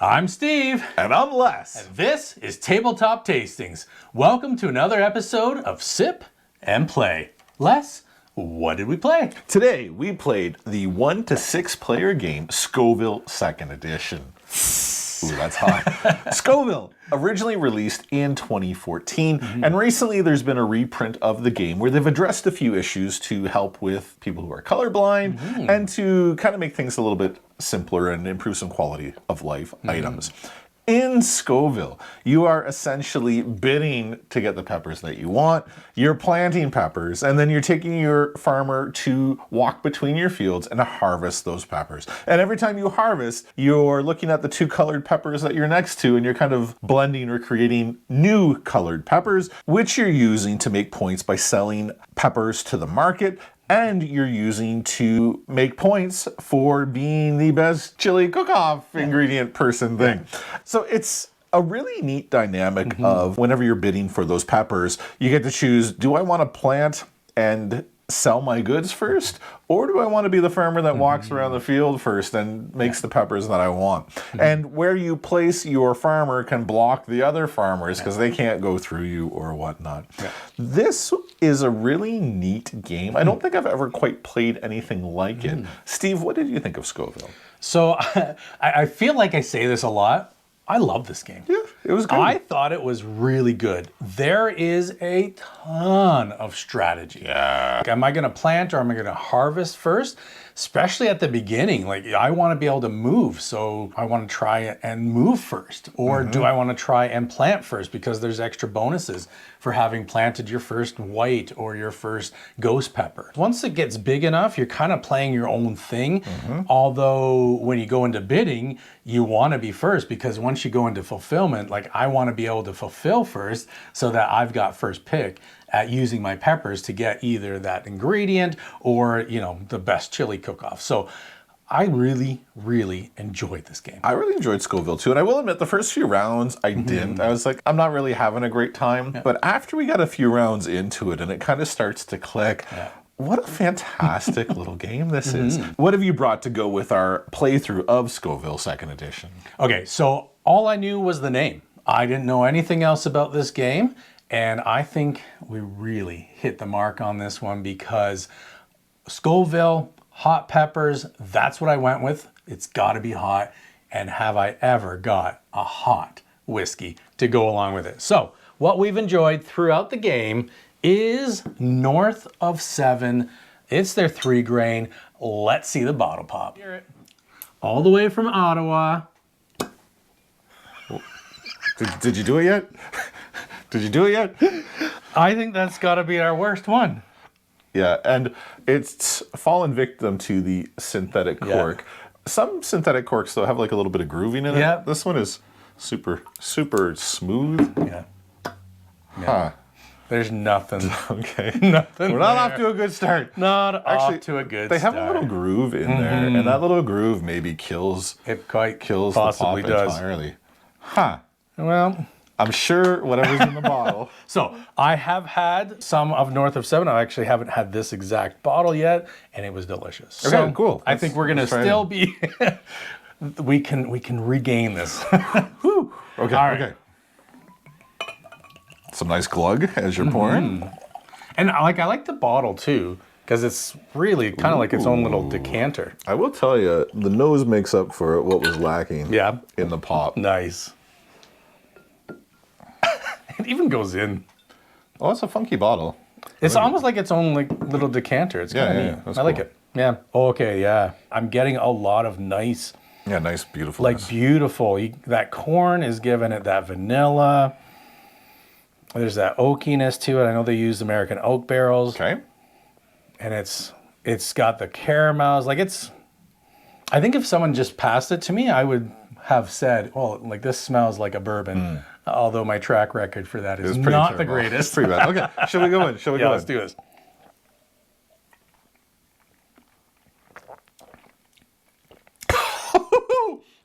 I'm Steve. And I'm Les. And this is Tabletop Tastings. Welcome to another episode of Sip and Play. Les, what did we play? Today we played the 1 to 6 player game Scoville 2nd Edition. Ooh, that's hot. Scoville, originally released in 2014, and recently there's been a reprint of the game where they've addressed a few issues to help with people who are colorblind and to kind of make things a little bit simpler and improve some quality of life items. In Scoville, you are essentially bidding to get the peppers that you want. You're planting peppers, and then you're taking your farmer to walk between your fields and to harvest those peppers. And every time you harvest, you're looking at the two colored peppers that you're next to, and you're kind of blending or creating new colored peppers, which you're using to make points by selling peppers to the market. And you're using to make points for being the best chili cook-off ingredient person thing. So it's a really neat dynamic of whenever you're bidding for those peppers, you get to choose, do I want to plant and sell my goods first? Or do I want to be the farmer that walks around the field first and makes the peppers that I want? And where you place your farmer can block the other farmers because they can't go through you or whatnot. This is a really neat game. I don't think I've ever quite played anything like it. Steve, what did you think of Scoville? So I feel like I say this a lot. I love this game. Yeah, it was good. I thought it was really good. There is a ton of strategy. Yeah. Like, am I going to plant or am I going to harvest first? Especially at the beginning, like I want to be able to move, so I want to try and move first. Or do I want to try and plant first because there's extra bonuses for having planted your first white or your first ghost pepper. Once it gets big enough, you're kind of playing your own thing. Although when you go into bidding, you want to be first because once you go into fulfillment, like I want to be able to fulfill first so that I've got first pick at using my peppers to get either that ingredient or, you know, the best chili cook-off. So I really, really enjoyed this game. I really enjoyed Scoville too. And I will admit, the first few rounds I didn't. I was like, I'm not really having a great time. But after we got a few rounds into it and it kind of starts to click, what a fantastic little game this is. What have you brought to go with our playthrough of Scoville 2nd Edition? Okay, so all I knew was the name. I didn't know anything else about this game. And I think we really hit the mark on this one because Scoville, hot peppers, that's what I went with. It's got to be hot. And have I ever got a hot whiskey to go along with it? So what we've enjoyed throughout the game is North of 7. It's their 3 grain. Let's see the bottle pop. All the way from Ottawa. Did you do it yet? Did you do it yet? I think that's got to be our worst one. Yeah, and it's fallen victim to the synthetic cork. Some synthetic corks, though, have like a little bit of grooving in it. This one is super, super smooth. Huh. There's nothing. Okay. Nothing. We're not off to a good start. Not off to a good start. They have a little groove in there, and that little groove maybe kills it quite kills possibly the pop does. entirely. Huh. Well, I'm sure whatever's in the bottle. So I have had some of North of 7. I actually haven't had this exact bottle yet, and it was delicious. Okay, so cool. I think we're gonna still be. we can regain this. Whew. Okay. All right. Okay. Some nice glug as you're pouring. And I like the bottle too, because it's really kind of like its own little decanter. I will tell you, the nose makes up for what was lacking. In the pop. Nice. It even goes in. Oh, it's a funky bottle. It's almost like its own like little decanter. It's kind of neat. I like it. Yeah. Oh, okay. Yeah. I'm getting a lot of nice. Yeah, nice, beautiful. Like beautiful. That corn is giving it that vanilla. There's that oakiness to it. I know they use American oak barrels. Okay. And it's got the caramels. Like it's. I think if someone just passed it to me, I would have said, "Oh, like this smells like a bourbon." Although my track record for that is not the greatest. It's pretty bad. Okay, shall we go in? Shall we go in? Let's do this.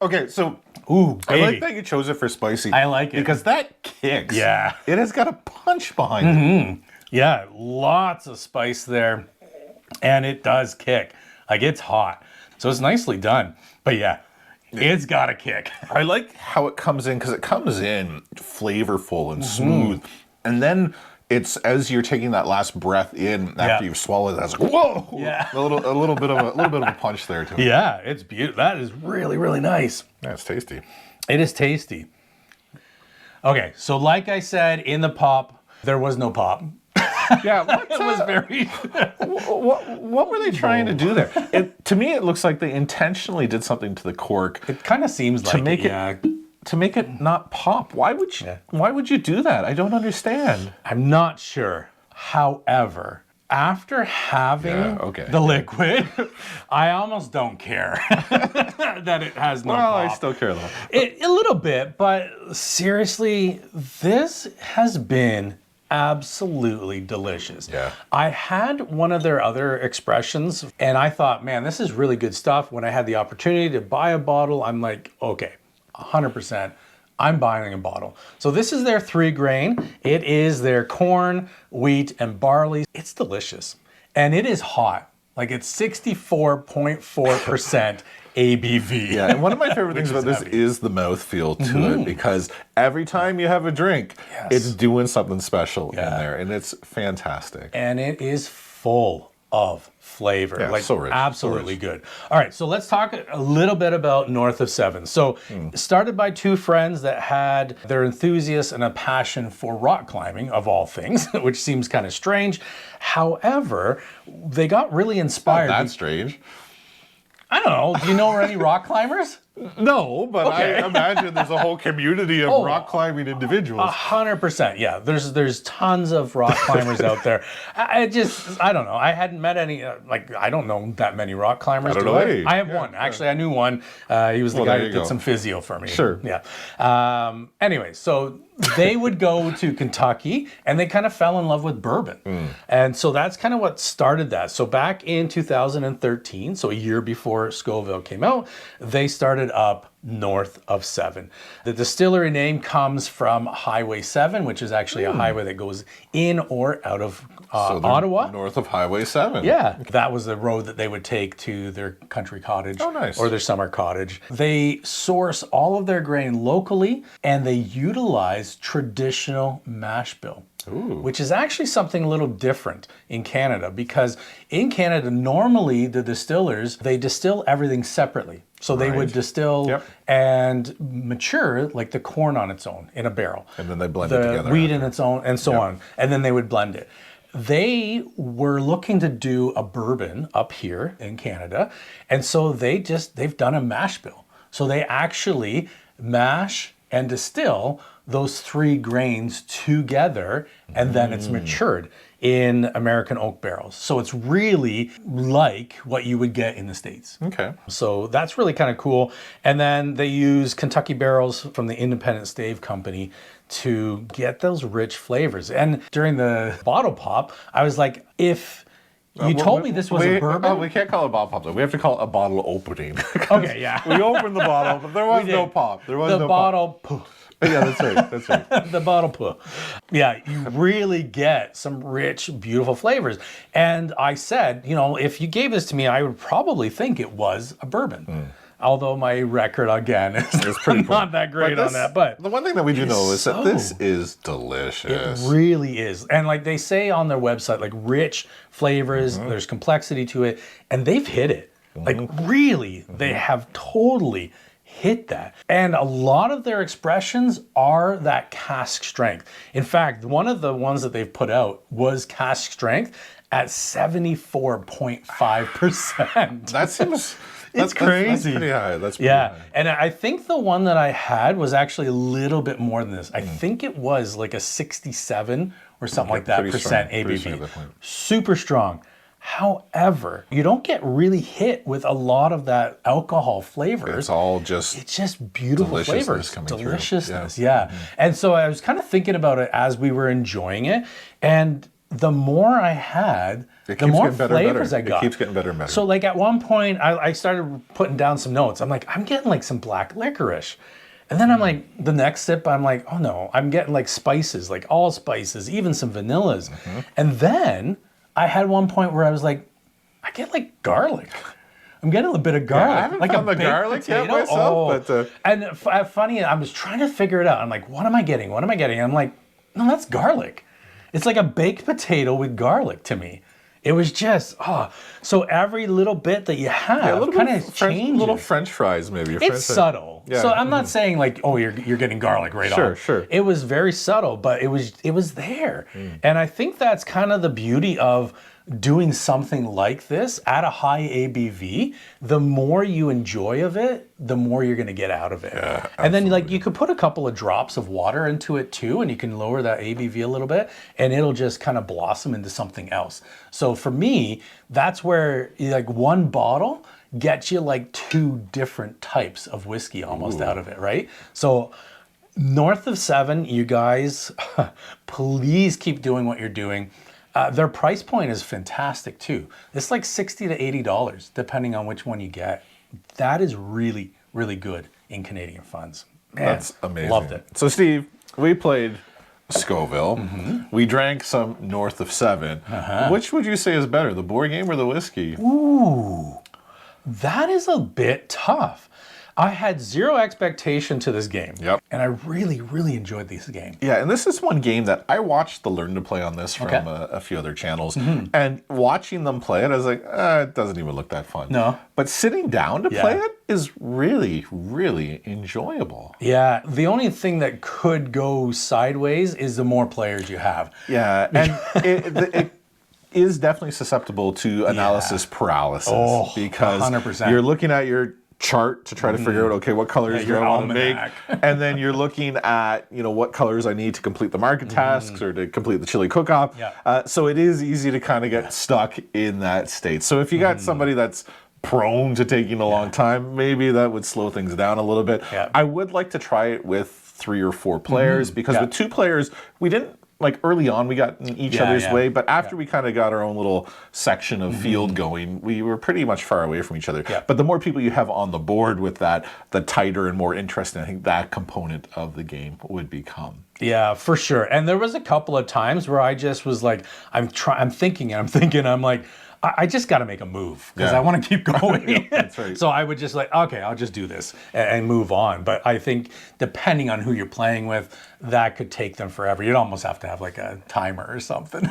Okay, so Ooh, I like that you chose it for spicy. I like it. because that kicks. Yeah. It has got a punch behind it. Yeah, lots of spice there. And it does kick. Like it's hot. So it's nicely done. But yeah, It's got a kick. I like how it comes in because it comes in flavorful and smooth, and then it's as you're taking that last breath in after you've swallowed it, it's like whoa, a little bit of a punch there to it. Yeah, it's beautiful. That is really, really nice. Yeah, it's tasty. It is tasty. Okay, so like I said, in the pop, there was no pop. Yeah, It was very... what were they trying to do there? To me, it looks like they intentionally did something to the cork It kind of seems like to make it not pop. Why would you do that? I don't understand. I'm not sure. However, after having the liquid, I almost don't care that it has no pop. I still care though. A little bit, but seriously, this has been absolutely delicious. Yeah. I had one of their other expressions and I thought, man, this is really good stuff. When I had the opportunity to buy a bottle, I'm like, okay, 100%. I'm buying a bottle. So this is their 3 grain. It is their corn, wheat, and barley. It's delicious. And it is hot. Like it's 64.4% ABV. Yeah, and one of my favorite things about this is the mouthfeel to it, because every time you have a drink, it's doing something special in there, and it's fantastic. And it is full of flavor. Yeah, like so rich. Absolutely good. All right, so let's talk a little bit about North of 7. So started by 2 friends that had their enthusiasm and a passion for rock climbing, of all things, which seems kind of strange. However, they got really inspired. That's strange. I don't know. Do you know any rock climbers? No, but I imagine there's a whole community of rock climbing individuals. 100%. Yeah, there's tons of rock climbers out there. I don't know. I hadn't met any. I don't know that many rock climbers. I don't know any. I have one. Actually, I knew one. He was the guy that did some physio for me. Sure. Yeah. Anyway, so they would go to Kentucky and they kind of fell in love with bourbon. And so that's kind of what started that. So back in 2013, so a year before Scoville came out, they started up North of 7. The distillery name comes from Highway 7, which is actually a highway that goes in or out of Ottawa. North of Highway 7. Yeah, that was the road that they would take to their country cottage or their summer cottage. They source all of their grain locally and they utilize traditional mash bill. Which is actually something a little different in Canada, because in Canada, normally the distillers, they distill everything separately. So they would distill and mature like the corn on its own in a barrel. And then they blend it together. The wheat in its own and so on. And then they would blend it. They were looking to do a bourbon up here in Canada. And so they've done a mash bill. So they actually mash and distill those 3 grains together, and then it's matured in American oak barrels. So it's really like what you would get in the States. Okay. So that's really kind of cool. And then they use Kentucky barrels from the Independent Stave Company to get those rich flavors. And during the bottle pop, I was like, if you told me this was a bourbon. We can't call it a bottle pop. We have to call it a bottle opening. Okay, yeah. We opened the bottle, but there was no pop. There was no bottle pop. Yeah, that's right. That's right. The bottle poo. Yeah, you really get some rich, beautiful flavors. And I said, if you gave this to me, I would probably think it was a bourbon. Although my record, again, is not that great on that. But the one thing that we do know is that this is delicious. It really is. And like they say on their website, like rich flavors, there's complexity to it. And they've hit it. Like really, they have totally hit that. And a lot of their expressions are that cask strength. In fact, one of the ones that they've put out was cask strength at 74.5%. That seems... It's crazy. That's pretty high. That's pretty high. And I think the one that I had was actually a little bit more than this. I think it was like a 67 or something like that percent ABV. Super strong. However, you don't get really hit with a lot of that alcohol flavor. It's all just... It's just beautiful flavors. Deliciousness, yeah. And so I was kind of thinking about it as we were enjoying it. And the more I had, the more flavors I got. It keeps getting better and better. So like at one point, I started putting down some notes. I'm like, I'm getting like some black licorice. And then I'm like, the next sip, I'm like, oh no, I'm getting like spices, like all spices, even some vanillas. And then I had one point where I was like, I get like garlic. I'm getting a little bit of garlic, I haven't like found a the baked garlic yet potato. myself, but, and funny, I was trying to figure it out. I'm like, what am I getting? What am I getting? I'm like, no, that's garlic. It's like a baked potato with garlic to me. It was just, so every little bit that you have kind of changes. Little French fries, maybe. It's subtle. Yeah. So I'm not saying like, oh, you're getting garlic right on. Sure. It was very subtle, but it was there. And I think that's kind of the beauty of doing something like this at a high ABV. The more you enjoy of it, the more you're going to get out of it. Yeah, and then like you could put a couple of drops of water into it too, and you can lower that ABV a little bit, and it'll just kind of blossom into something else. So for me, that's where like one bottle gets you like 2 different types of whiskey almost out of it, right? So north of 7, you guys, please keep doing what you're doing. Their price point is fantastic too. It's like $60 to $80, depending on which one you get. That is really, really good in Canadian funds. Man, That's amazing. Loved it. So, Steve, we played Scoville. We drank some north of 7. Which would you say is better, the board game or the whiskey? Ooh, that is a bit tough. I had zero expectation to this game. Yep. And I really, really enjoyed this game. Yeah, and this is one game that I watched the Learn to Play on this from a few other channels. And watching them play it, I was like, it doesn't even look that fun. No. But sitting down to play it is really, really enjoyable. Yeah, the only thing that could go sideways is the more players you have. Yeah, and it is definitely susceptible to analysis paralysis because 100%. you're looking at your chart to try to figure out, okay, what colors do I want to make? And then you're looking at, what colors I need to complete the market tasks or to complete the chili cook-off. So it is easy to kind of get stuck in that state. So if you got somebody that's prone to taking a long time, maybe that would slow things down a little bit. I would like to try it with 3 or 4 players because with 2 players, we didn't, like early on, we got in each other's way, but after we kind of got our own little section of field going, we were pretty much far away from each other. But the more people you have on the board with that, the tighter and more interesting I think that component of the game would become. Yeah, for sure. And there was a couple of times where I just was like, I'm thinking, I'm like, I just got to make a move because I want to keep going. That's right. So I would just like, okay, I'll just do this and move on. But I think depending on who you're playing with, that could take them forever. You'd almost have to have like a timer or something.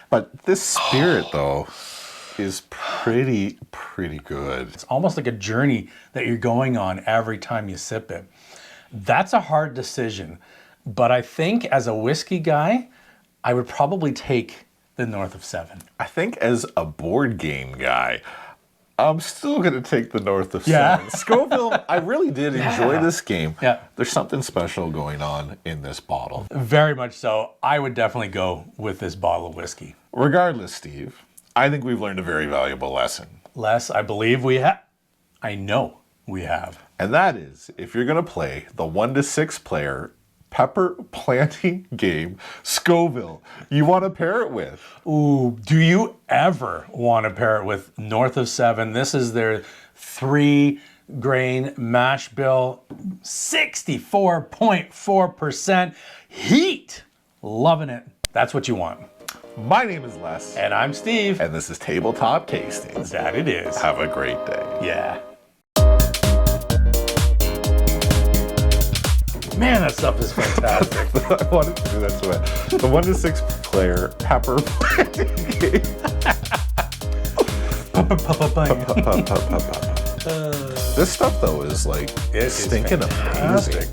But this spirit, though, is pretty good. It's almost like a journey that you're going on every time you sip it. That's a hard decision. But I think as a whiskey guy, I would probably take the north of 7. I think as a board game guy, I'm still going to take the north of 7. Scoville, I really did enjoy this game. There's something special going on in this bottle. Very much so. I would definitely go with this bottle of whiskey. Regardless, Steve, I think we've learned a very valuable lesson. I believe we have. I know we have. And that is, if you're going to play the 1 to 6 player pepper planting game, Scoville, you want to pair it with? Ooh, do you ever want to pair it with north of 7? This is their 3-grain mash bill, 64.4% heat. Loving it. That's what you want. My name is Les. And I'm Steve. And this is Tabletop Tastings. That it is. Have a great day. Yeah. Man, that stuff is fantastic. I wanted to do that to it. The 1 to 6 player pepper planting game. This stuff, though, is like stinking amazing.